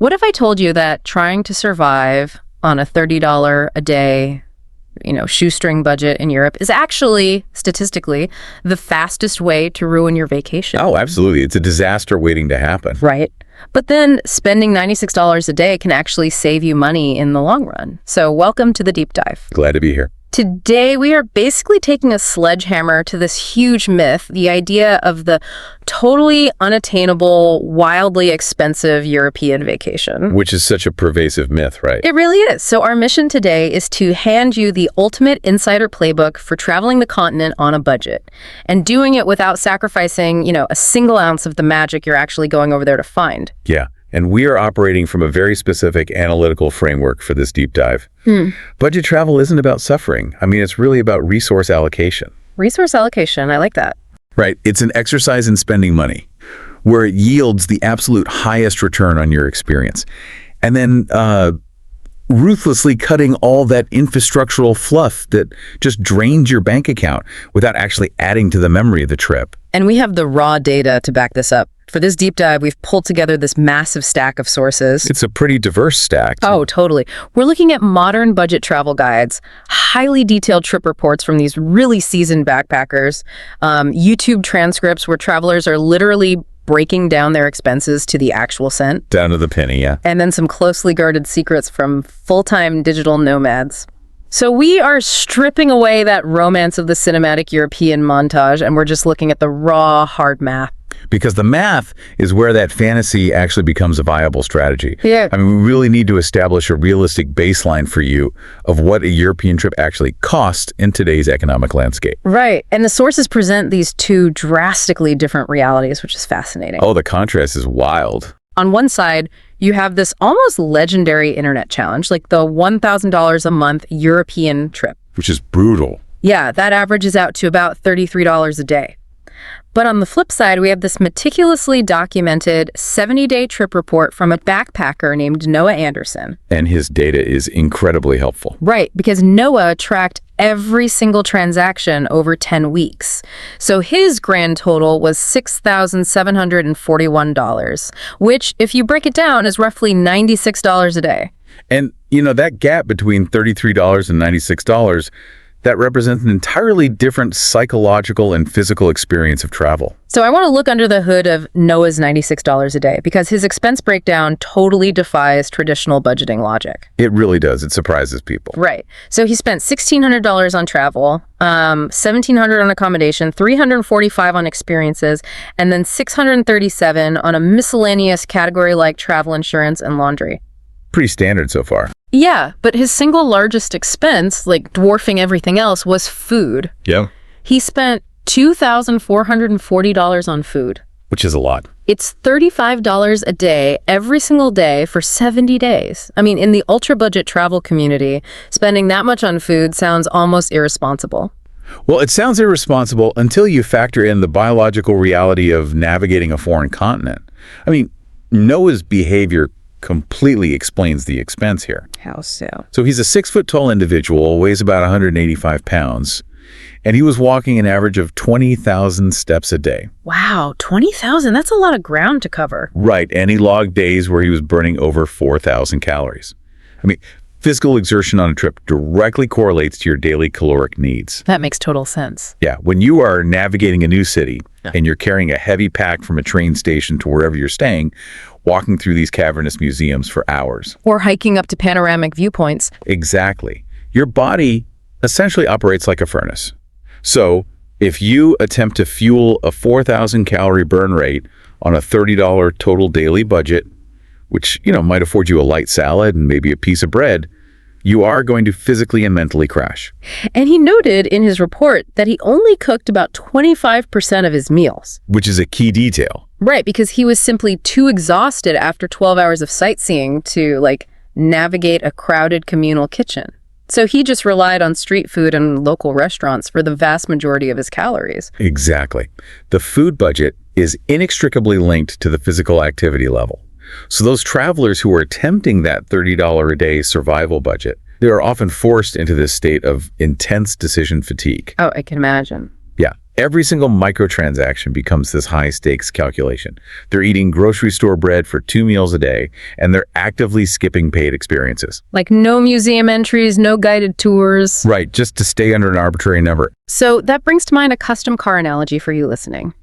What if I told you that trying to survive on a $30 a day, shoestring budget in Europe is actually, statistically, the fastest way to ruin your vacation? Oh, absolutely. It's a disaster waiting to happen. Right. But then spending $96 a day can actually save you money in the long run. So welcome to the deep dive. Glad to be here. Today, we are basically taking a sledgehammer to this huge myth, the idea of the totally unattainable, wildly expensive European vacation. Which is such a pervasive myth, right? It really is. So our mission today is to hand you the ultimate insider playbook for traveling the continent on a budget and doing it without sacrificing, a single ounce of the magic you're actually going over there to find. Yeah. And we are operating from a very specific analytical framework for this deep dive. Budget travel isn't about suffering. It's really about resource allocation. Resource allocation, I like that. Right. It's an exercise in spending money where it yields the absolute highest return on your experience. And then ruthlessly cutting all that infrastructural fluff that just drains your bank account without actually adding to the memory of the trip. And we have the raw data to back this up. For this deep dive, we've pulled together this massive stack of sources. It's a pretty diverse stack. Oh, totally. We're looking at modern budget travel guides, highly detailed trip reports from these really seasoned backpackers, YouTube transcripts where travelers are literally breaking down their expenses to the actual cent. Down to the penny, yeah. And then some closely guarded secrets from full-time digital nomads. So we are stripping away that romance of the cinematic European montage, and we're just looking at the raw, hard math. Because the math is where that fantasy actually becomes a viable strategy. Yeah. We really need to establish a realistic baseline for you of what a European trip actually costs in today's economic landscape. Right. And the sources present these two drastically different realities, which is fascinating. Oh, the contrast is wild. On one side, you have this almost legendary internet challenge, like the $1,000 a month European trip. Which is brutal. Yeah, that averages out to about $33 a day. But on the flip side, we have this meticulously documented 70-day trip report from a backpacker named Noah Anderson. And his data is incredibly helpful. Right, because Noah tracked every single transaction over 10 weeks. So his grand total was $6,741, which, if you break it down, is roughly $96 a day. And, that gap between $33 and $96, that represents an entirely different psychological and physical experience of travel. So I want to look under the hood of Noah's $96 a day because his expense breakdown totally defies traditional budgeting logic. It really does. It surprises people. Right. So he spent $1,600 on travel, $1,700 on accommodation, $345 on experiences, and then $637 on a miscellaneous category like travel insurance and laundry. Pretty standard so far. Yeah, but his single largest expense, like dwarfing everything else, was food. Yeah. He spent $2,440 on food. Which is a lot. It's $35 a day, every single day for 70 days. In the ultra-budget travel community, spending that much on food sounds almost irresponsible. Well, it sounds irresponsible until you factor in the biological reality of navigating a foreign continent. Noah's behavior completely explains the expense here. How so? So he's a 6-foot-tall individual, weighs about 185 pounds, and he was walking an average of 20,000 steps a day. Wow, 20,000? That's a lot of ground to cover. Right, and he logged days where he was burning over 4,000 calories. Physical exertion on a trip directly correlates to your daily caloric needs. That makes total sense. Yeah, when you are navigating a new city and you're carrying a heavy pack from a train station to wherever you're staying, walking through these cavernous museums for hours. Or hiking up to panoramic viewpoints. Exactly. Your body essentially operates like a furnace. So if you attempt to fuel a 4,000 calorie burn rate on a $30 total daily budget, which, might afford you a light salad and maybe a piece of bread, you are going to physically and mentally crash. And he noted in his report that he only cooked about 25% of his meals. Which is a key detail. Right, because he was simply too exhausted after 12 hours of sightseeing to, navigate a crowded communal kitchen. So he just relied on street food and local restaurants for the vast majority of his calories. Exactly. The food budget is inextricably linked to the physical activity level. So those travelers who are attempting that $30 a day survival budget, they are often forced into this state of intense decision fatigue. Oh, I can imagine. Yeah. Every single microtransaction becomes this high-stakes calculation. They're eating grocery store bread for 2 meals a day, and they're actively skipping paid experiences. Like no museum entries, no guided tours. Right, just to stay under an arbitrary number. So that brings to mind a custom car analogy for you listening.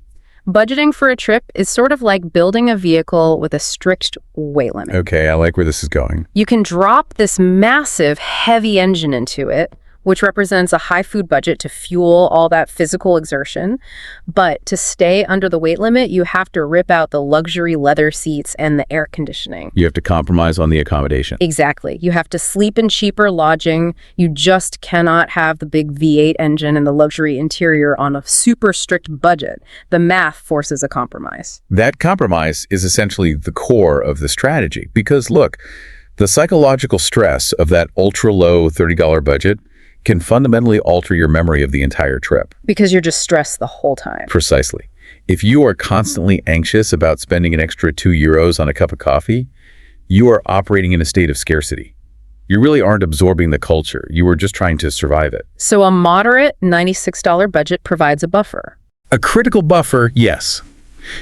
Budgeting for a trip is sort of like building a vehicle with a strict weight limit. Okay, I like where this is going. You can drop this massive, heavy engine into it, which represents a high food budget to fuel all that physical exertion. But to stay under the weight limit, you have to rip out the luxury leather seats and the air conditioning. You have to compromise on the accommodation. Exactly. You have to sleep in cheaper lodging. You just cannot have the big V8 engine and the luxury interior on a super strict budget. The math forces a compromise. That compromise is essentially the core of the strategy. Because look, the psychological stress of that ultra-low $30 budget can fundamentally alter your memory of the entire trip. Because you're just stressed the whole time. Precisely. If you are constantly anxious about spending an extra €2 on a cup of coffee, you are operating in a state of scarcity. You really aren't absorbing the culture. You are just trying to survive it. So a moderate $96 budget provides a buffer. A critical buffer, yes.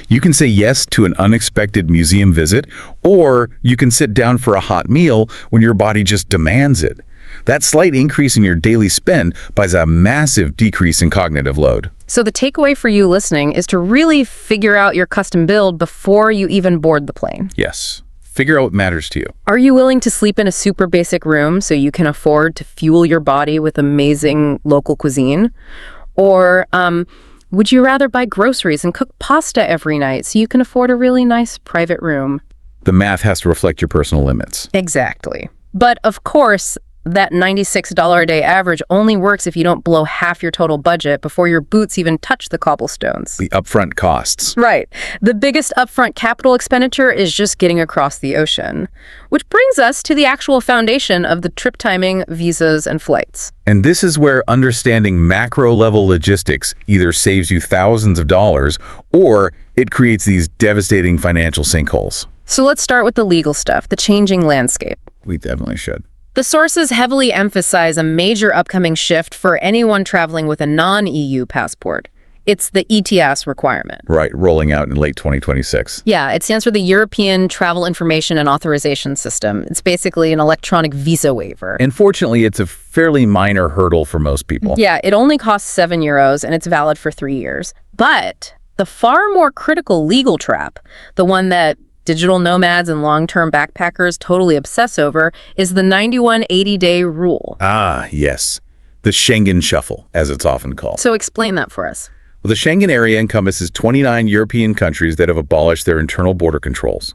You can say yes to an unexpected museum visit, or you can sit down for a hot meal when your body just demands it. That slight increase in your daily spend buys a massive decrease in cognitive load. So the takeaway for you listening is to really figure out your custom build before you even board the plane. Yes. Figure out what matters to you. Are you willing to sleep in a super basic room so you can afford to fuel your body with amazing local cuisine? Or would you rather buy groceries and cook pasta every night so you can afford a really nice private room? The math has to reflect your personal limits. Exactly. But of course, that $96 a day average only works if you don't blow half your total budget before your boots even touch the cobblestones. The upfront costs. Right. The biggest upfront capital expenditure is just getting across the ocean. Which brings us to the actual foundation of the trip timing, visas, and flights. And this is where understanding macro-level logistics either saves you thousands of dollars or it creates these devastating financial sinkholes. So let's start with the legal stuff, the changing landscape. We definitely should. The sources heavily emphasize a major upcoming shift for anyone traveling with a non-EU passport. It's the ETIAS requirement. Right, rolling out in late 2026. Yeah, it stands for the European Travel Information and Authorization System. It's basically an electronic visa waiver. And fortunately, it's a fairly minor hurdle for most people. Yeah, it only costs €7 and it's valid for 3 years. But the far more critical legal trap, the one that digital nomads and long-term backpackers totally obsess over, is the 9180-day rule. Ah, yes. The Schengen Shuffle, as it's often called. So explain that for us. Well, the Schengen area encompasses 29 European countries that have abolished their internal border controls.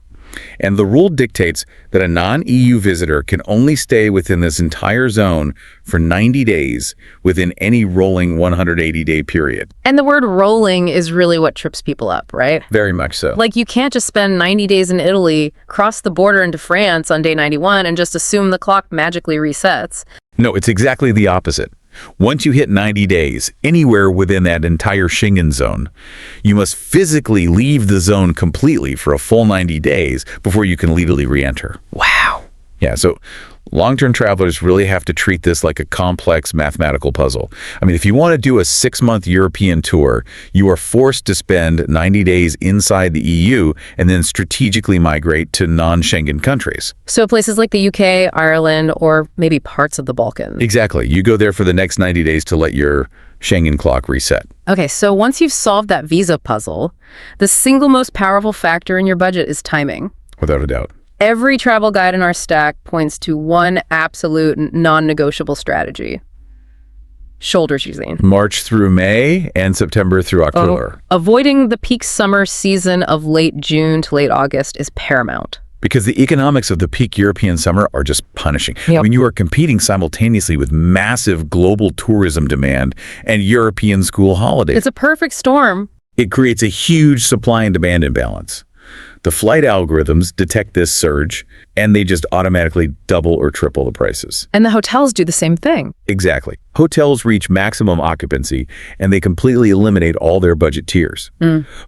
And the rule dictates that a non-EU visitor can only stay within this entire zone for 90 days within any rolling 180-day period. And the word rolling is really what trips people up, right? Very much so. Like you can't just spend 90 days in Italy, cross the border into France on day 91 and just assume the clock magically resets. No, it's exactly the opposite. Once you hit 90 days, anywhere within that entire Schengen zone, you must physically leave the zone completely for a full 90 days before you can legally re-enter. Wow. Yeah, so long-term travelers really have to treat this like a complex mathematical puzzle. I mean, if you want to do a 6-month European tour, you are forced to spend 90 days inside the EU and then strategically migrate to non-Schengen countries. So places like the UK, Ireland, or maybe parts of the Balkans. Exactly. You go there for the next 90 days to let your Schengen clock reset. Okay, so once you've solved that visa puzzle, the single most powerful factor in your budget is timing. Without a doubt. Every travel guide in our stack points to one absolute non-negotiable strategy. Shoulder season. March through May and September through October. Avoiding the peak summer season of late June to late August is paramount. Because the economics of the peak European summer are just punishing. Yep. When you are competing simultaneously with massive global tourism demand and European school holidays. It's a perfect storm. It creates a huge supply and demand imbalance. The flight algorithms detect this surge, and they just automatically double or triple the prices. And the hotels do the same thing. Exactly. Hotels reach maximum occupancy, and they completely eliminate all their budget tiers.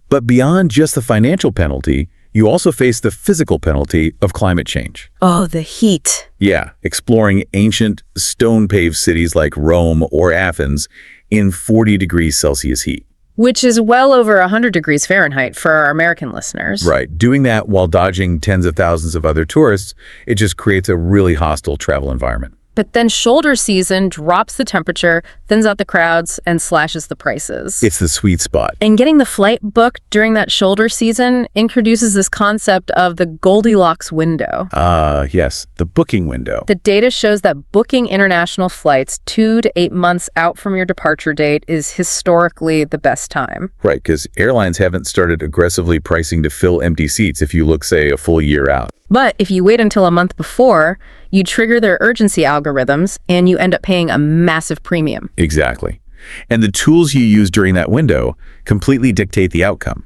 But beyond just the financial penalty, you also face the physical penalty of climate change. Oh, the heat. Yeah, exploring ancient stone-paved cities like Rome or Athens in 40 degrees Celsius heat. which is well over 100 degrees Fahrenheit for our American listeners. Right. Doing that while dodging tens of thousands of other tourists, it just creates a really hostile travel environment. But then shoulder season drops the temperature, thins out the crowds, and slashes the prices. It's the sweet spot. And getting the flight booked during that shoulder season introduces this concept of the Goldilocks window. Yes, the booking window. The data shows that booking international flights 2 to 8 months out from your departure date is historically the best time. Right, because airlines haven't started aggressively pricing to fill empty seats if you look, say, a full year out. But if you wait until a month before, you trigger their urgency algorithms and you end up paying a massive premium. Exactly. And the tools you use during that window completely dictate the outcome.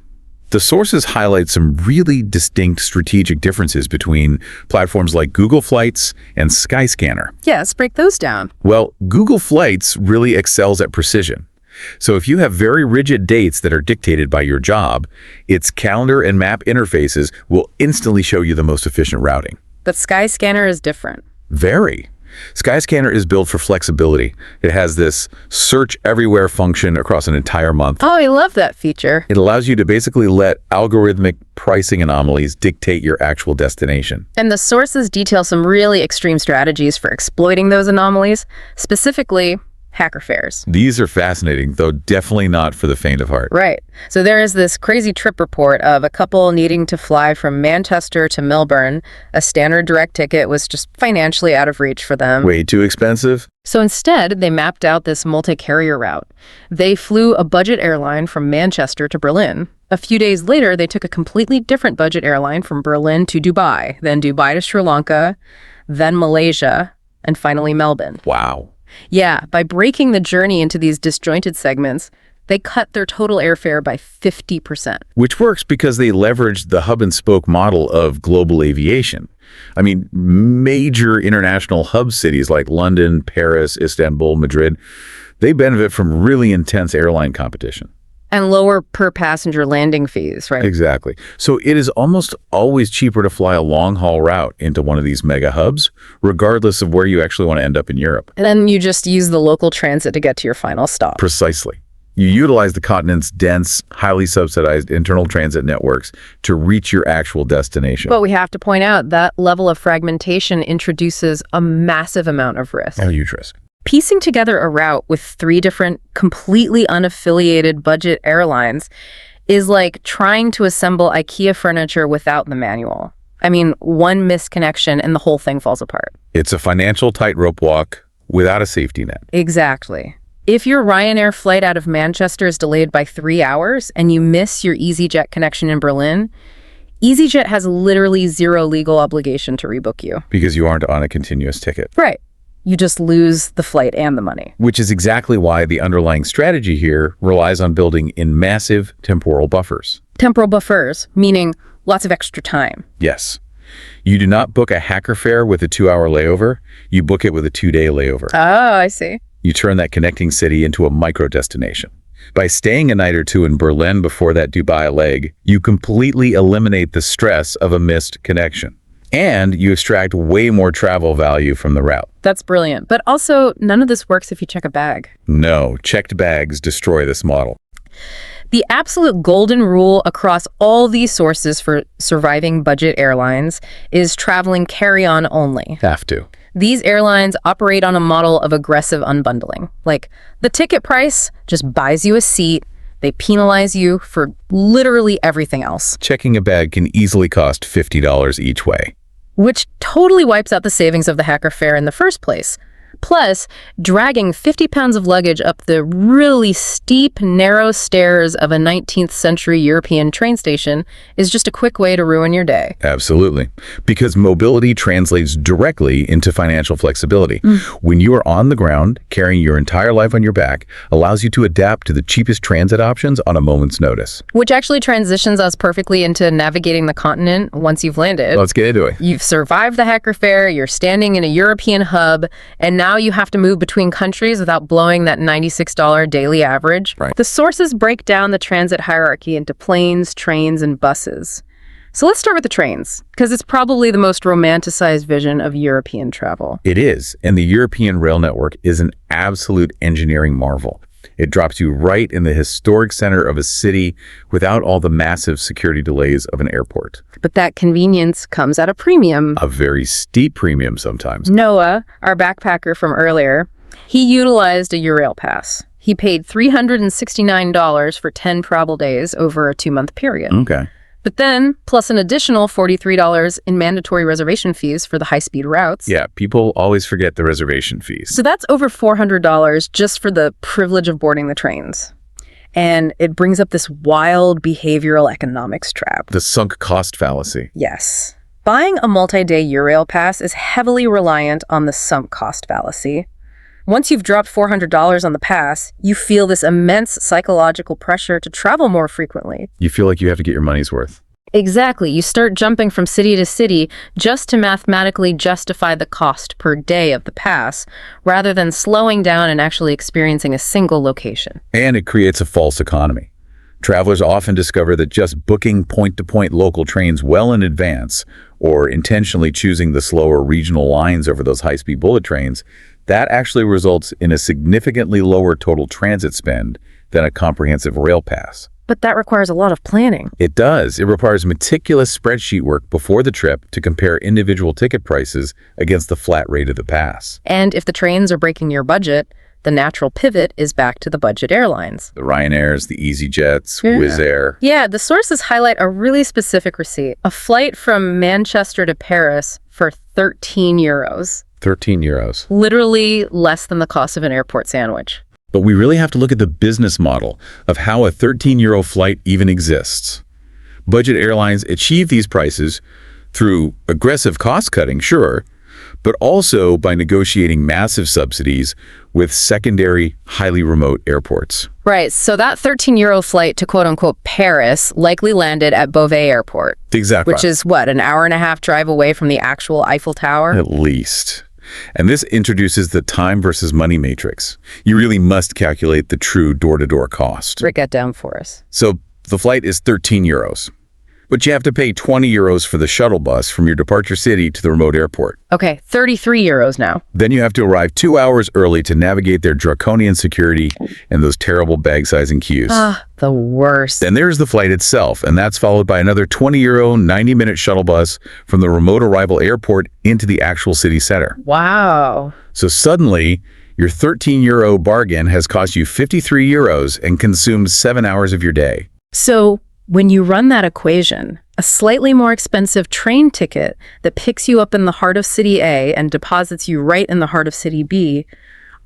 The sources highlight some really distinct strategic differences between platforms like Google Flights and Skyscanner. Yeah, let's break those down. Well, Google Flights really excels at precision. So if you have very rigid dates that are dictated by your job, its calendar and map interfaces will instantly show you the most efficient routing. But Skyscanner is different. Very. Skyscanner is built for flexibility. It has this search everywhere function across an entire month. Oh, I love that feature. It allows you to basically let algorithmic pricing anomalies dictate your actual destination. And the sources detail some really extreme strategies for exploiting those anomalies, specifically hacker fares. These are fascinating, though definitely not for the faint of heart. Right. So there is this crazy trip report of a couple needing to fly from Manchester to Melbourne. A standard direct ticket was just financially out of reach for them. Way too expensive? So instead, they mapped out this multi-carrier route. They flew a budget airline from Manchester to Berlin. A few days later, they took a completely different budget airline from Berlin to Dubai, then Dubai to Sri Lanka, then Malaysia, and finally Melbourne. Wow. Yeah, by breaking the journey into these disjointed segments, they cut their total airfare by 50%. Which works because they leveraged the hub and spoke model of global aviation. I mean, major international hub cities like London, Paris, Istanbul, Madrid, they benefit from really intense airline competition. And lower per passenger landing fees, right? Exactly. So it is almost always cheaper to fly a long-haul route into one of these mega hubs, regardless of where you actually want to end up in Europe. And then you just use the local transit to get to your final stop. Precisely. You utilize the continent's dense, highly subsidized internal transit networks to reach your actual destination. But we have to point out that level of fragmentation introduces a massive amount of risk. A huge risk. Piecing together a route with 3 different, completely unaffiliated budget airlines is like trying to assemble IKEA furniture without the manual. I mean, one misconnection and the whole thing falls apart. It's a financial tightrope walk without a safety net. Exactly. If your Ryanair flight out of Manchester is delayed by 3 hours and you miss your EasyJet connection in Berlin, EasyJet has literally zero legal obligation to rebook you. Because you aren't on a continuous ticket. Right. You just lose the flight and the money. Which is exactly why the underlying strategy here relies on building in massive temporal buffers. Temporal buffers, meaning lots of extra time. Yes. You do not book a hacker fare with a 2-hour layover. You book it with a 2-day layover. Oh, I see. You turn that connecting city into a micro-destination. By staying a night or two in Berlin before that Dubai leg, you completely eliminate the stress of a missed connection. And you extract way more travel value from the route. That's brilliant. But also, none of this works if you check a bag. No, checked bags destroy this model. The absolute golden rule across all these sources for surviving budget airlines is traveling carry-on only. Have to. These airlines operate on a model of aggressive unbundling. Like, the ticket price just buys you a seat. They penalize you for literally everything else. Checking a bag can easily cost $50 each way. Which totally wipes out the savings of the hacker fare in the first place. Plus, dragging 50 pounds of luggage up the really steep, narrow stairs of a 19th century European train station is just a quick way to ruin your day. Absolutely. Because mobility translates directly into financial flexibility. When you are on the ground, carrying your entire life on your back allows you to adapt to the cheapest transit options on a moment's notice. Which actually transitions us perfectly into navigating the continent once you've landed. Let's get into it. You've survived the hacker fare, you're standing in a European hub, and now you have to move between countries without blowing that $96 daily average. Right. The sources break down the transit hierarchy into planes, trains, and buses. So let's start with the trains, because it's probably the most romanticized vision of European travel. It is, and the European rail network is an absolute engineering marvel. It drops you right in the historic center of a city without all the massive security delays of an airport. But that convenience comes at a premium. A very steep premium sometimes. Noah, our backpacker from earlier, he utilized a Eurail pass. He paid $369 for 10 travel days over a 2-month period. Okay. But then, plus an additional $43 in mandatory reservation fees for the high-speed routes. Yeah, people always forget the reservation fees. So that's over $400 just for the privilege of boarding the trains. And it brings up this wild behavioral economics trap. The sunk cost fallacy. Yes. Buying a multi-day Eurail pass is heavily reliant on the sunk cost fallacy. Once you've dropped $400 on the pass, you feel this immense psychological pressure to travel more frequently. You feel like you have to get your money's worth. Exactly. You start jumping from city to city just to mathematically justify the cost per day of the pass, rather than slowing down and actually experiencing a single location. And it creates a false economy. Travelers often discover that just booking point-to-point local trains well in advance, or intentionally choosing the slower regional lines over those high-speed bullet trains, that actually results in a significantly lower total transit spend than a comprehensive rail pass. But that requires a lot of planning. It does. It requires meticulous spreadsheet work before the trip to compare individual ticket prices against the flat rate of the pass. And if the trains are breaking your budget, the natural pivot is back to the budget airlines. The Ryanairs, the EasyJets, Wizz Air. Yeah, the sources highlight a really specific receipt. A flight from Manchester to Paris for 13 euros. 13 euros. Literally less than the cost of an airport sandwich. But we really have to look at the business model of how a 13 euro flight even exists. Budget airlines achieve these prices through aggressive cost cutting, sure, but also by negotiating massive subsidies with secondary, highly remote airports. Right, so that 13 euro flight to quote-unquote Paris likely landed at Beauvais Airport. Exactly. Which is, what, an hour-and-a-half drive away from the actual Eiffel Tower? At least. And this introduces the time versus money matrix. You really must calculate the true door-to-door cost. Break that down for us. So the flight is 13 euros. But you have to pay 20 euros for the shuttle bus from your departure city to the remote airport. Okay, 33 euros now. Then you have to arrive 2 hours early to navigate their draconian security and those terrible bag-sizing queues. The worst. Then there's the flight itself, and that's followed by another 20 euro, 90-minute shuttle bus from the remote arrival airport into the actual city center. Wow. So suddenly, your 13 euro bargain has cost you 53 euros and consumed 7 hours of your day. So when you run that equation, a slightly more expensive train ticket that picks you up in the heart of City A and deposits you right in the heart of City B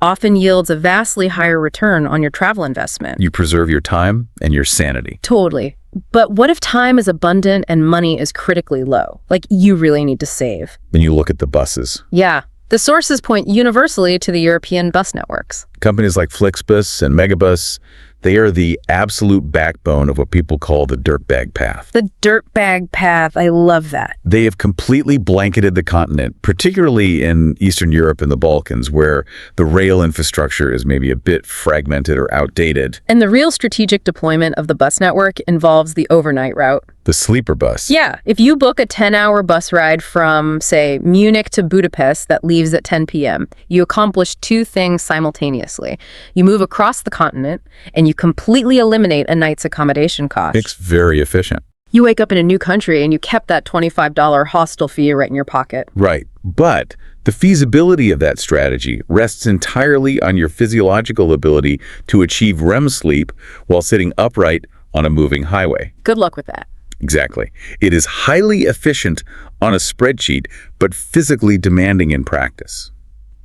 often yields a vastly higher return on your travel investment. You preserve your time and your sanity. Totally. But what if time is abundant and money is critically low? Like, you really need to save. Then you look at the buses. Yeah. The sources point universally to the European bus networks. Companies like Flixbus and Megabus, they are the absolute backbone of what people call the dirtbag path. The dirtbag path, I love that. They have completely blanketed the continent, particularly in Eastern Europe and the Balkans, where the rail infrastructure is maybe a bit fragmented or outdated. And the real strategic deployment of the bus network involves the overnight route. The sleeper bus. Yeah, if you book a 10-hour bus ride from, say, Munich to Budapest that leaves at 10 p.m., you accomplish two things simultaneously. You move across the continent, and you completely eliminate a night's accommodation cost. It's very efficient. You wake up in a new country, and you kept that $25 hostel fee right in your pocket. Right, but the feasibility of that strategy rests entirely on your physiological ability to achieve REM sleep while sitting upright on a moving highway. Good luck with that. Exactly. It is highly efficient on a spreadsheet, but physically demanding in practice.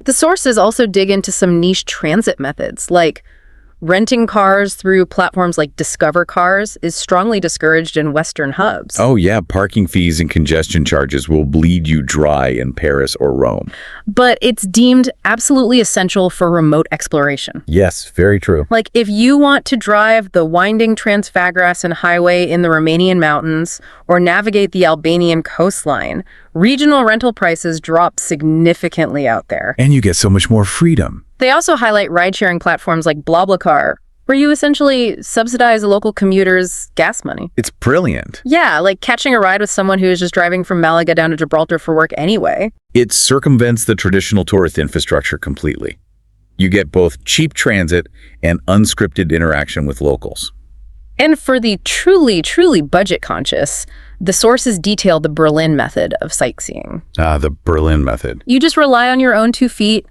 The sources also dig into some niche transit methods, like renting cars through platforms like Discover Cars is strongly discouraged in Western hubs. Oh yeah, parking fees and congestion charges will bleed you dry in Paris or Rome. But it's deemed absolutely essential for remote exploration. Yes, very true. Like, if you want to drive the winding Trans-Fagras highway in the Romanian mountains or navigate the Albanian coastline, regional rental prices drop significantly out there. And you get so much more freedom. They also highlight ride-sharing platforms like BlaBlaCar, where you essentially subsidize a local commuter's gas money. It's brilliant. Yeah, like catching a ride with someone who is just driving from Malaga down to Gibraltar for work anyway. It circumvents the traditional tourist infrastructure completely. You get both cheap transit and unscripted interaction with locals. And for the truly, truly budget conscious, the sources detail the Berlin method of sightseeing. The Berlin method. You just rely on your own 2 feet.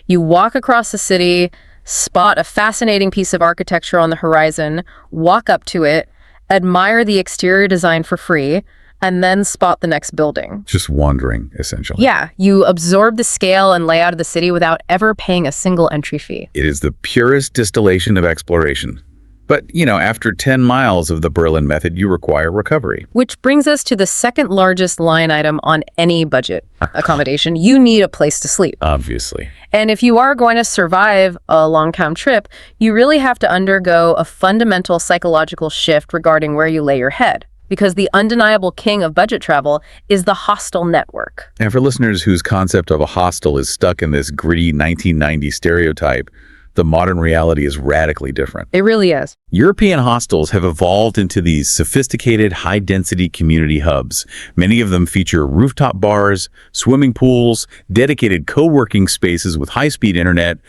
You walk across the city, spot a fascinating piece of architecture on the horizon, walk up to it, admire the exterior design for free, and then spot the next building. Just wandering, essentially. Yeah, you absorb the scale and layout of the city without ever paying a single entry fee. It is the purest distillation of exploration. But, after 10 miles of the Berlin method, you require recovery. Which brings us to the second largest line item on any budget accommodation. You need a place to sleep. Obviously. And if you are going to survive a long-term trip, you really have to undergo a fundamental psychological shift regarding where you lay your head. Because the undeniable king of budget travel is the hostel network. And for listeners whose concept of a hostel is stuck in this gritty 1990s stereotype, the modern reality is radically different. It really is. European hostels have evolved into these sophisticated, high-density community hubs. Many of them feature rooftop bars, swimming pools, dedicated co-working spaces with high-speed internet,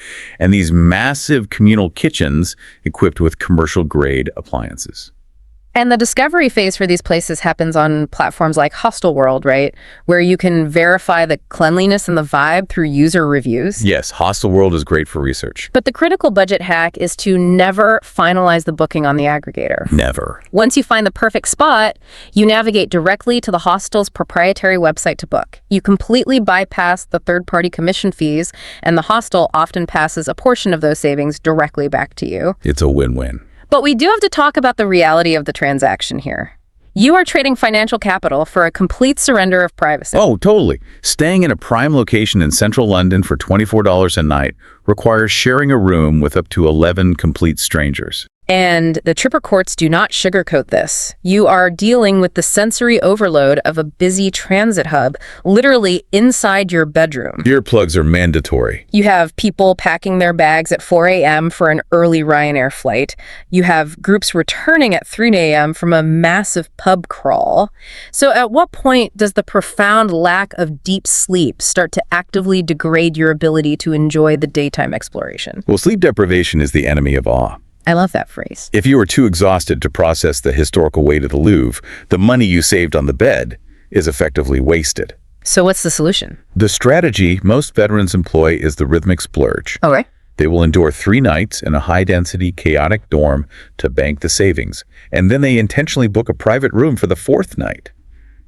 and these massive communal kitchens equipped with commercial-grade appliances. And the discovery phase for these places happens on platforms like Hostelworld, right? Where you can verify the cleanliness and the vibe through user reviews. Yes, Hostelworld is great for research. But the critical budget hack is to never finalize the booking on the aggregator. Never. Once you find the perfect spot, you navigate directly to the hostel's proprietary website to book. You completely bypass the third-party commission fees, and the hostel often passes a portion of those savings directly back to you. It's a win-win. But we do have to talk about the reality of the transaction here. You are trading financial capital for a complete surrender of privacy. Oh, totally. Staying in a prime location in central London for $24 a night requires sharing a room with up to 11 complete strangers. And the tripper courts do not sugarcoat this. You are dealing with the sensory overload of a busy transit hub, literally inside your bedroom. Earplugs are mandatory. You have people packing their bags at 4 a.m. for an early Ryanair flight. You have groups returning at 3 a.m. from a massive pub crawl. So at what point does the profound lack of deep sleep start to actively degrade your ability to enjoy the daytime exploration? Well, sleep deprivation is the enemy of awe. I love that phrase. If you are too exhausted to process the historical weight of the Louvre, the money you saved on the bed is effectively wasted. So what's the solution? The strategy most veterans employ is the rhythmic splurge. Okay. They will endure 3 nights in a high-density, chaotic dorm to bank the savings, and then they intentionally book a private room for the 4th night,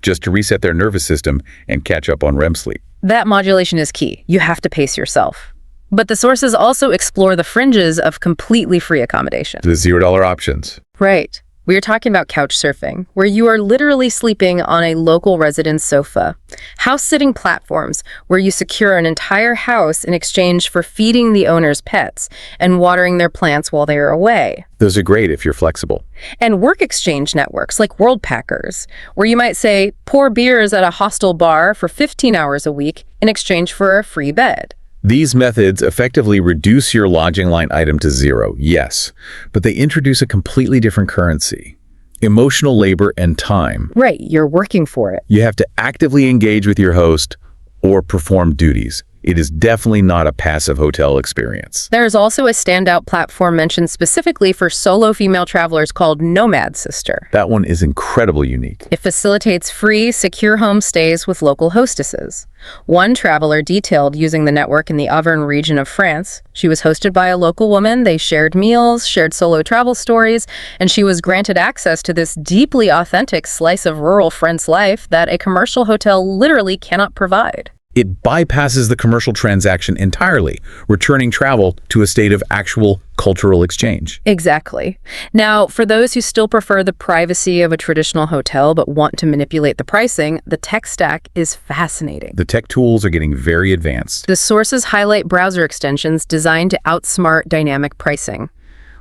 just to reset their nervous system and catch up on REM sleep. That modulation is key. You have to pace yourself. But the sources also explore the fringes of completely free accommodation. The $0 options. Right. We are talking about couch surfing, where you are literally sleeping on a local resident's sofa. House-sitting platforms, where you secure an entire house in exchange for feeding the owner's pets and watering their plants while they are away. Those are great if you're flexible. And work exchange networks like Worldpackers, where you might say, pour beers at a hostel bar for 15 hours a week in exchange for a free bed. These methods effectively reduce your lodging line item to 0, yes, but they introduce a completely different currency: emotional labor and time. Right, you're working for it. You have to actively engage with your host or perform duties. It is definitely not a passive hotel experience. There is also a standout platform mentioned specifically for solo female travelers called Nomad Sister. That one is incredibly unique. It facilitates free, secure home stays with local hostesses. One traveler detailed using the network in the Auvergne region of France. She was hosted by a local woman. They shared meals, shared solo travel stories, and she was granted access to this deeply authentic slice of rural French life that a commercial hotel literally cannot provide. It bypasses the commercial transaction entirely, returning travel to a state of actual cultural exchange. Exactly. Now, for those who still prefer the privacy of a traditional hotel but want to manipulate the pricing, the tech stack is fascinating. The tech tools are getting very advanced. The sources highlight browser extensions designed to outsmart dynamic pricing.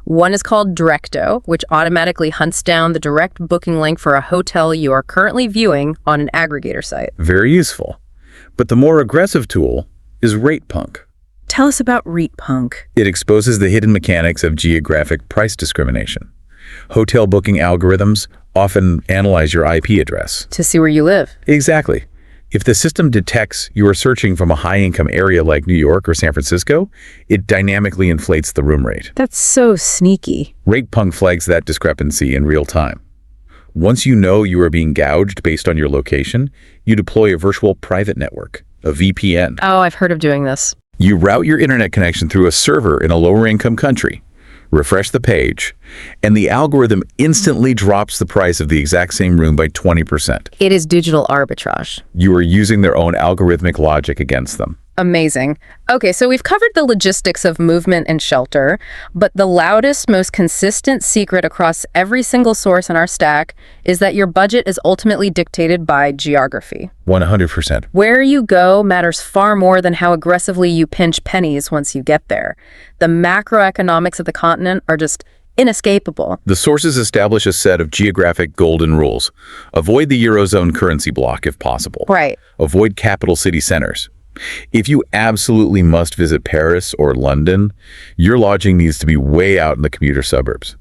One is called Directo, which automatically hunts down the direct booking link for a hotel you are currently viewing on an aggregator site. Very useful. But the more aggressive tool is RatePunk. Tell us about RatePunk. It exposes the hidden mechanics of geographic price discrimination. Hotel booking algorithms often analyze your IP address. To see where you live. Exactly. If the system detects you are searching from a high-income area like New York or San Francisco, it dynamically inflates the room rate. That's so sneaky. RatePunk flags that discrepancy in real time. Once you know you are being gouged based on your location, you deploy a virtual private network, a VPN. Oh, I've heard of doing this. You route your internet connection through a server in a lower-income country, refresh the page, and the algorithm instantly drops the price of the exact same room by 20%. It is digital arbitrage. You are using their own algorithmic logic against them. Amazing. Okay, so we've covered the logistics of movement and shelter, but the loudest, most consistent secret across every single source in our stack is that your budget is ultimately dictated by geography. 100%. Where you go matters far more than how aggressively you pinch pennies once you get there. The macroeconomics of the continent are just inescapable. The sources establish a set of geographic golden rules. Avoid the Eurozone currency bloc if possible. Right. Avoid capital city centers. If you absolutely must visit Paris or London, your lodging needs to be way out in the commuter suburbs.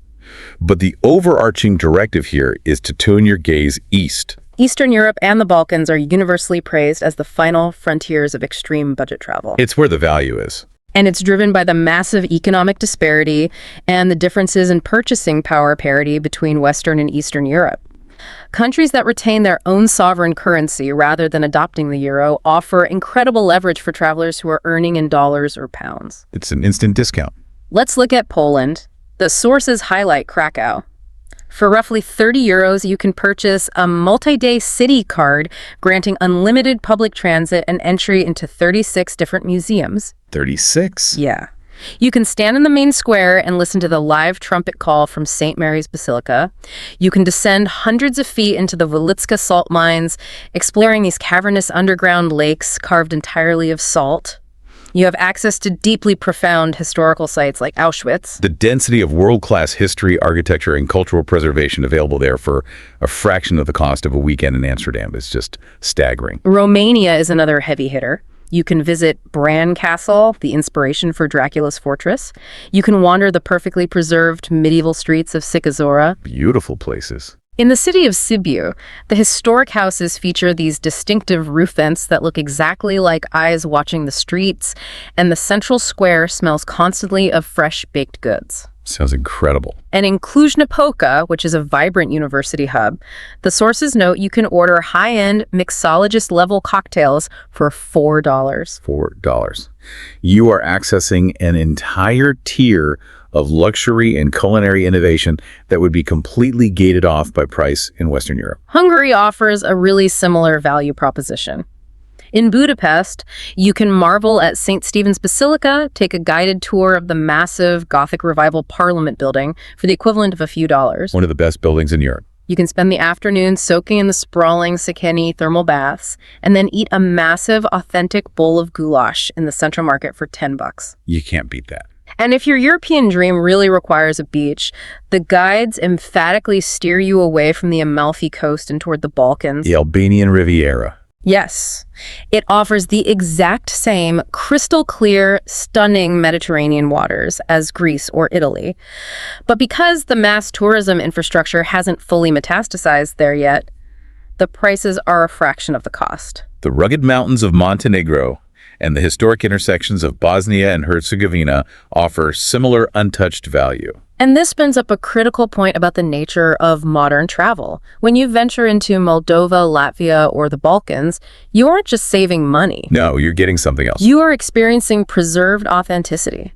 But the overarching directive here is to tune your gaze east. Eastern Europe and the Balkans are universally praised as the final frontiers of extreme budget travel. It's where the value is. And it's driven by the massive economic disparity and the differences in purchasing power parity between Western and Eastern Europe. Countries that retain their own sovereign currency rather than adopting the euro offer incredible leverage for travelers who are earning in dollars or pounds. It's an instant discount. Let's look at Poland. The sources highlight Krakow. For roughly 30 euros, you can purchase a multi-day city card granting unlimited public transit and entry into 36 different museums. 36? Yeah. You can stand in the main square and listen to the live trumpet call from St. Mary's Basilica. You can descend hundreds of feet into the Wolitska salt mines, exploring these cavernous underground lakes carved entirely of salt. You have access to deeply profound historical sites like Auschwitz. The density of world-class history, architecture, and cultural preservation available there for a fraction of the cost of a weekend in Amsterdam is just staggering. Romania is another heavy hitter. You can visit Bran Castle, the inspiration for Dracula's fortress. You can wander the perfectly preserved medieval streets of Sigazora. Beautiful places. In the city of Sibiu, the historic houses feature these distinctive roof vents that look exactly like eyes watching the streets, and the central square smells constantly of fresh baked goods. Sounds incredible. And in Cluj-Napoca, which is a vibrant university hub, the sources note you can order high-end mixologist-level cocktails for $4. $4. You are accessing an entire tier of luxury and culinary innovation that would be completely gated off by price in Western Europe. Hungary offers a really similar value proposition. In Budapest, you can marvel at St. Stephen's Basilica, take a guided tour of the massive Gothic Revival Parliament building for the equivalent of a few dollars. One of the best buildings in Europe. You can spend the afternoon soaking in the sprawling Sekeni thermal baths, and then eat a massive, authentic bowl of goulash in the Central Market for $10. You can't beat that. And if your European dream really requires a beach, the guides emphatically steer you away from the Amalfi Coast and toward the Balkans. The Albanian Riviera. Yes, it offers the exact same crystal clear, stunning Mediterranean waters as Greece or Italy. But because the mass tourism infrastructure hasn't fully metastasized there yet, the prices are a fraction of the cost. The rugged mountains of Montenegro and the historic intersections of Bosnia and Herzegovina offer similar untouched value. And this brings up a critical point about the nature of modern travel. When you venture into Moldova, Latvia, or the Balkans, you aren't just saving money. No, you're getting something else. You are experiencing preserved authenticity.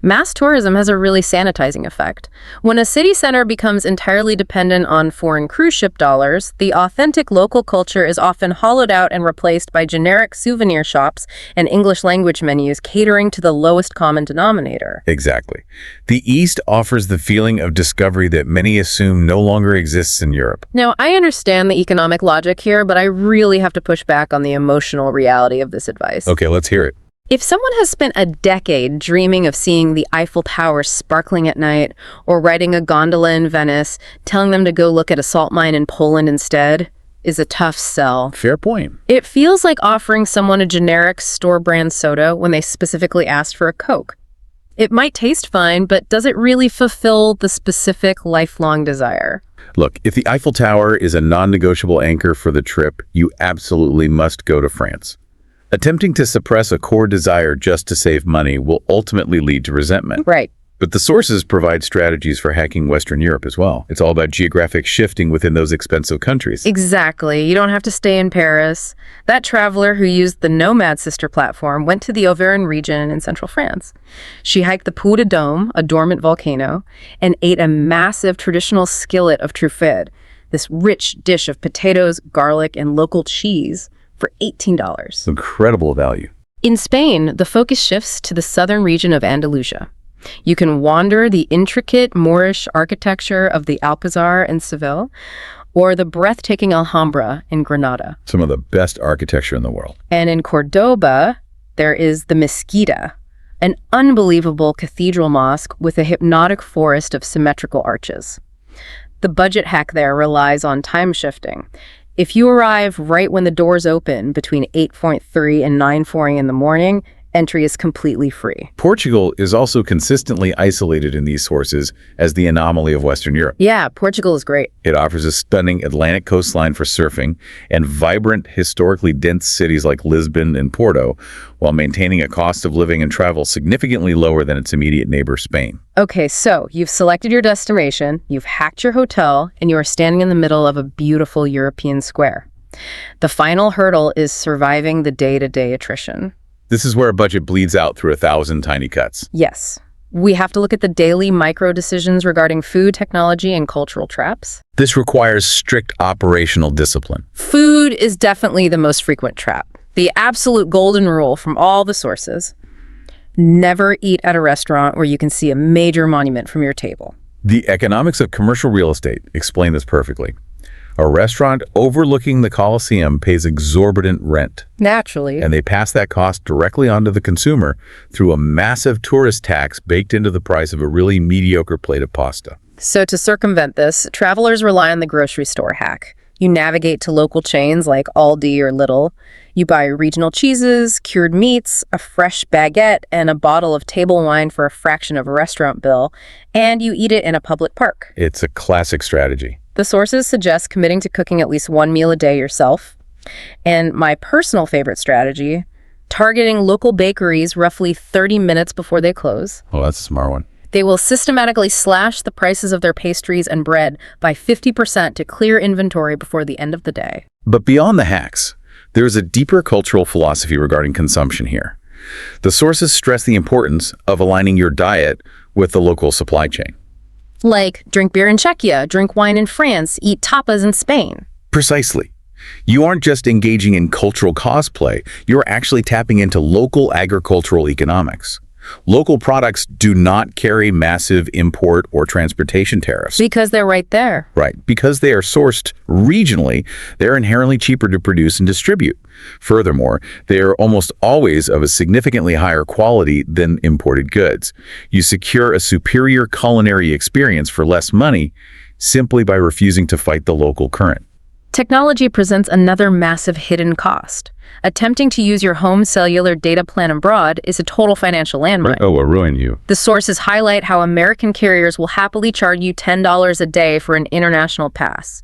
Mass tourism has a really sanitizing effect. When a city center becomes entirely dependent on foreign cruise ship dollars, the authentic local culture is often hollowed out and replaced by generic souvenir shops and English language menus catering to the lowest common denominator. Exactly. The East offers the feeling of discovery that many assume no longer exists in Europe. Now, I understand the economic logic here, but I really have to push back on the emotional reality of this advice. Okay, let's hear it. If someone has spent a decade dreaming of seeing the Eiffel Tower sparkling at night or riding a gondola in Venice, telling them to go look at a salt mine in Poland instead is a tough sell. Fair point. It feels like offering someone a generic store-brand soda when they specifically asked for a Coke. It might taste fine, but does it really fulfill the specific lifelong desire? Look, if the Eiffel Tower is a non-negotiable anchor for the trip, you absolutely must go to France. Attempting to suppress a core desire just to save money will ultimately lead to resentment. Right. But the sources provide strategies for hacking Western Europe as well. It's all about geographic shifting within those expensive countries. Exactly. You don't have to stay in Paris. That traveler who used the Nomad Sister platform went to the Auvergne region in central France. She hiked the Puy de Dôme, a dormant volcano, and ate a massive traditional skillet of truffade, this rich dish of potatoes, garlic, and local cheese, for $18. Incredible value. In Spain, the focus shifts to the southern region of Andalusia. You can wander the intricate Moorish architecture of the Alcazar in Seville, or the breathtaking Alhambra in Granada. Some of the best architecture in the world. And in Cordoba, there is the Mezquita, an unbelievable cathedral mosque with a hypnotic forest of symmetrical arches. The budget hack there relies on time shifting. If you arrive right when the doors open between 8:03 and 9:40 in the morning, entry is completely free. Portugal is also consistently isolated in these sources as the anomaly of Western Europe. Yeah, Portugal is great. It offers a stunning Atlantic coastline for surfing and vibrant, historically dense cities like Lisbon and Porto, while maintaining a cost of living and travel significantly lower than its immediate neighbor, Spain. Okay, so you've selected your destination, you've hacked your hotel, and you are standing in the middle of a beautiful European square. The final hurdle is surviving the day-to-day attrition. This is where a budget bleeds out through 1,000 tiny cuts. Yes. We have to look at the daily micro decisions regarding food, technology, and cultural traps. This requires strict operational discipline. Food is definitely the most frequent trap. The absolute golden rule from all the sources: never eat at a restaurant where you can see a major monument from your table. The economics of commercial real estate explain this perfectly. A restaurant overlooking the Colosseum pays exorbitant rent. Naturally. And they pass that cost directly onto the consumer through a massive tourist tax baked into the price of a really mediocre plate of pasta. So to circumvent this, travelers rely on the grocery store hack. You navigate to local chains like Aldi or Lidl. You buy regional cheeses, cured meats, a fresh baguette, and a bottle of table wine for a fraction of a restaurant bill, and you eat it in a public park. It's a classic strategy. The sources suggest committing to cooking at least one meal a day yourself. And my personal favorite strategy, targeting local bakeries roughly 30 minutes before they close. Oh, that's a smart one. They will systematically slash the prices of their pastries and bread by 50% to clear inventory before the end of the day. But beyond the hacks, there is a deeper cultural philosophy regarding consumption here. The sources stress the importance of aligning your diet with the local supply chain. Like, drink beer in Czechia, drink wine in France, eat tapas in Spain. Precisely. You aren't just engaging in cultural cosplay, you're actually tapping into local agricultural economics. Local products do not carry massive import or transportation tariffs. Because they're right there. Right. Because they are sourced regionally, they're inherently cheaper to produce and distribute. Furthermore, they are almost always of a significantly higher quality than imported goods. You secure a superior culinary experience for less money simply by refusing to fight the local current. Technology presents another massive hidden cost. Attempting to use your home cellular data plan abroad is a total financial landmine. Oh, will ruin you. The sources highlight how American carriers will happily charge you $10 a day for an international pass.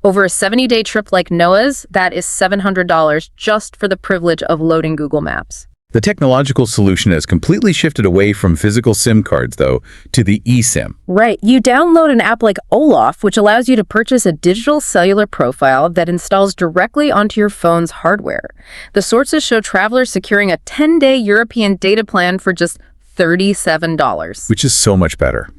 Over a 70-day trip like Noah's, that is $700 just for the privilege of loading Google Maps. The technological solution has completely shifted away from physical SIM cards, though, to the eSIM. Right. You download an app like Olaf, which allows you to purchase a digital cellular profile that installs directly onto your phone's hardware. The sources show travelers securing a 10-day European data plan for just $37. Which is so much better.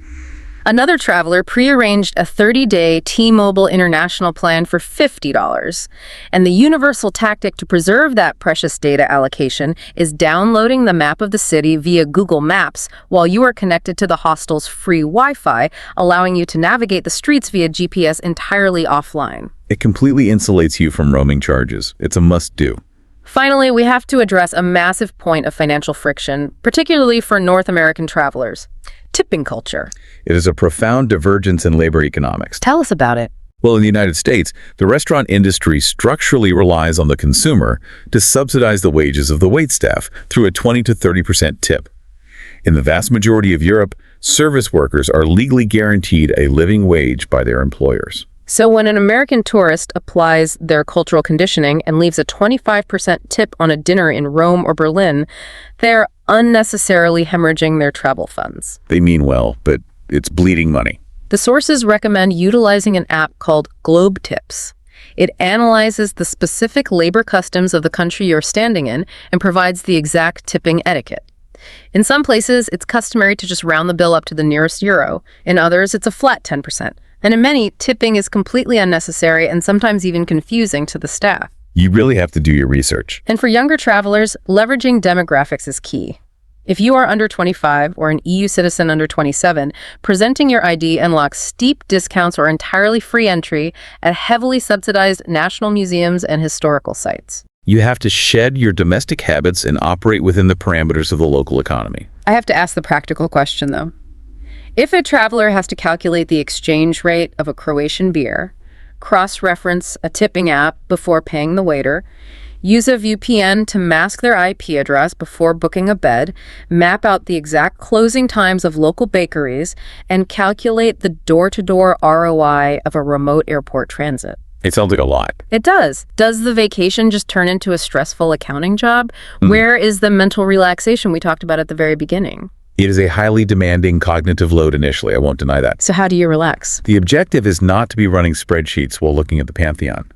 Another traveler prearranged a 30-day T-Mobile international plan for $50. And the universal tactic to preserve that precious data allocation is downloading the map of the city via Google Maps while you are connected to the hostel's free Wi-Fi, allowing you to navigate the streets via GPS entirely offline. It completely insulates you from roaming charges. It's a must-do. Finally, we have to address a massive point of financial friction, particularly for North American travelers: tipping culture. It is a profound divergence in labor economics. Tell us about it. Well, in the United States, the restaurant industry structurally relies on the consumer to subsidize the wages of the waitstaff through a 20 to 30% tip. In the vast majority of Europe, service workers are legally guaranteed a living wage by their employers. So when an American tourist applies their cultural conditioning and leaves a 25% tip on a dinner in Rome or Berlin, they're unnecessarily hemorrhaging their travel funds. They mean well, but it's bleeding money. The sources recommend utilizing an app called Globe Tips. It analyzes the specific labor customs of the country you're standing in and provides the exact tipping etiquette. In some places, it's customary to just round the bill up to the nearest euro. In others, it's a flat 10%. And in many, tipping is completely unnecessary and sometimes even confusing to the staff. You really have to do your research. And for younger travelers, leveraging demographics is key. If you are under 25 or an EU citizen under 27, presenting your ID unlocks steep discounts or entirely free entry at heavily subsidized national museums and historical sites. You have to shed your domestic habits and operate within the parameters of the local economy. I have to ask the practical question, though. If a traveler has to calculate the exchange rate of a Croatian beer, cross-reference a tipping app before paying the waiter, use a VPN to mask their IP address before booking a bed, map out the exact closing times of local bakeries, and calculate the door-to-door ROI of a remote airport transit. It sounds like a lot. It does. Does the vacation just turn into a stressful accounting job? Where is the mental relaxation we talked about at the very beginning? It is a highly demanding cognitive load initially, I won't deny that. So how do you relax? The objective is not to be running spreadsheets while looking at the Pantheon.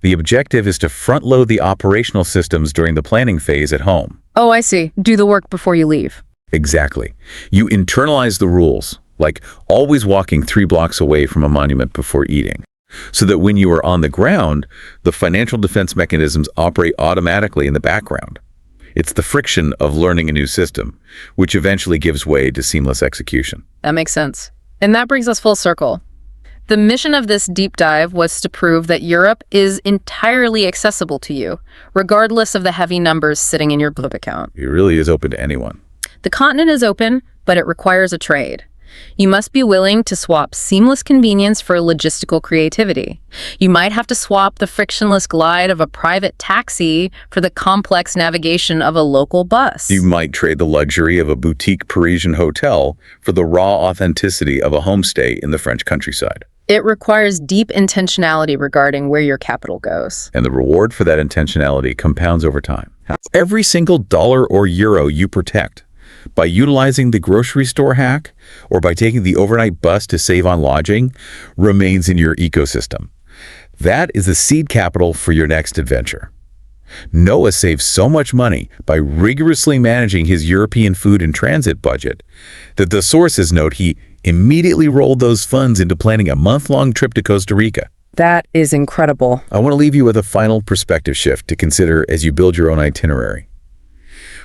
The objective is to front-load the operational systems during the planning phase at home. Oh, I see. Do the work before you leave. Exactly. You internalize the rules, like always walking 3 blocks away from a monument before eating, so that when you are on the ground, the financial defense mechanisms operate automatically in the background. It's the friction of learning a new system, which eventually gives way to seamless execution. That makes sense. And that brings us full circle. The mission of this deep dive was to prove that Europe is entirely accessible to you, regardless of the heavy numbers sitting in your Blip account. It really is open to anyone. The continent is open, but it requires a trade. You must be willing to swap seamless convenience for logistical creativity. You might have to swap the frictionless glide of a private taxi for the complex navigation of a local bus. You might trade the luxury of a boutique Parisian hotel for the raw authenticity of a homestay in the French countryside. It requires deep intentionality regarding where your capital goes. And the reward for that intentionality compounds over time. Every single dollar or euro you protect, by utilizing the grocery store hack or by taking the overnight bus to save on lodging, remains in your ecosystem. That is the seed capital for your next adventure. Noah saved so much money by rigorously managing his European food and transit budget that the sources note he immediately rolled those funds into planning a month-long trip to Costa Rica. That is incredible. I want to leave you with a final perspective shift to consider as you build your own itinerary.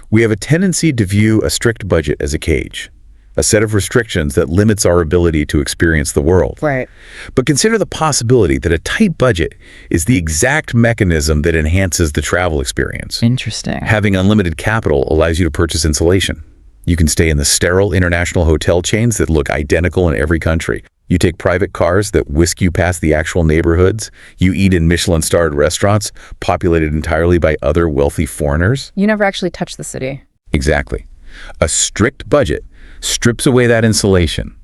We have a tendency to view a strict budget as a cage, a set of restrictions that limits our ability to experience the world. Right. But consider the possibility that a tight budget is the exact mechanism that enhances the travel experience. Interesting. Having unlimited capital allows you to purchase insulation. You can stay in the sterile international hotel chains that look identical in every country. You take private cars that whisk you past the actual neighborhoods. You eat in Michelin-starred restaurants populated entirely by other wealthy foreigners. You never actually touch the city. Exactly. A strict budget strips away that insulation.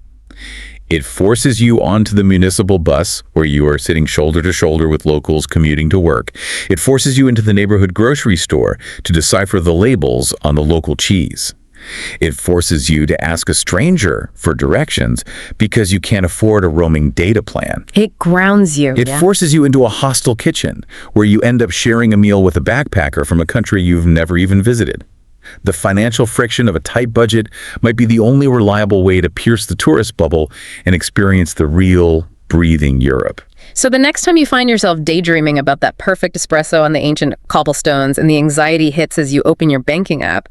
It forces you onto the municipal bus where you are sitting shoulder to shoulder with locals commuting to work. It forces you into the neighborhood grocery store to decipher the labels on the local cheese. It forces you to ask a stranger for directions because you can't afford a roaming data plan. It grounds you. It forces you into a hostile kitchen where you end up sharing a meal with a backpacker from a country you've never even visited. The financial friction of a tight budget might be the only reliable way to pierce the tourist bubble and experience the real, breathing Europe. So the next time you find yourself daydreaming about that perfect espresso on the ancient cobblestones and the anxiety hits as you open your banking app,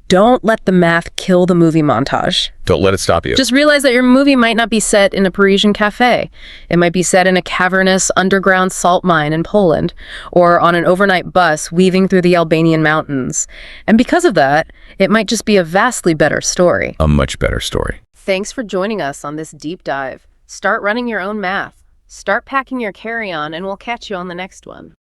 don't let the math kill the movie montage. Don't let it stop you. Just realize that your movie might not be set in a Parisian cafe. It might be set in a cavernous underground salt mine in Poland, or on an overnight bus weaving through the Albanian mountains. And because of that, it might just be a vastly better story. A much better story. Thanks for joining us on this deep dive. Start running your own math. Start packing your carry-on, and we'll catch you on the next one.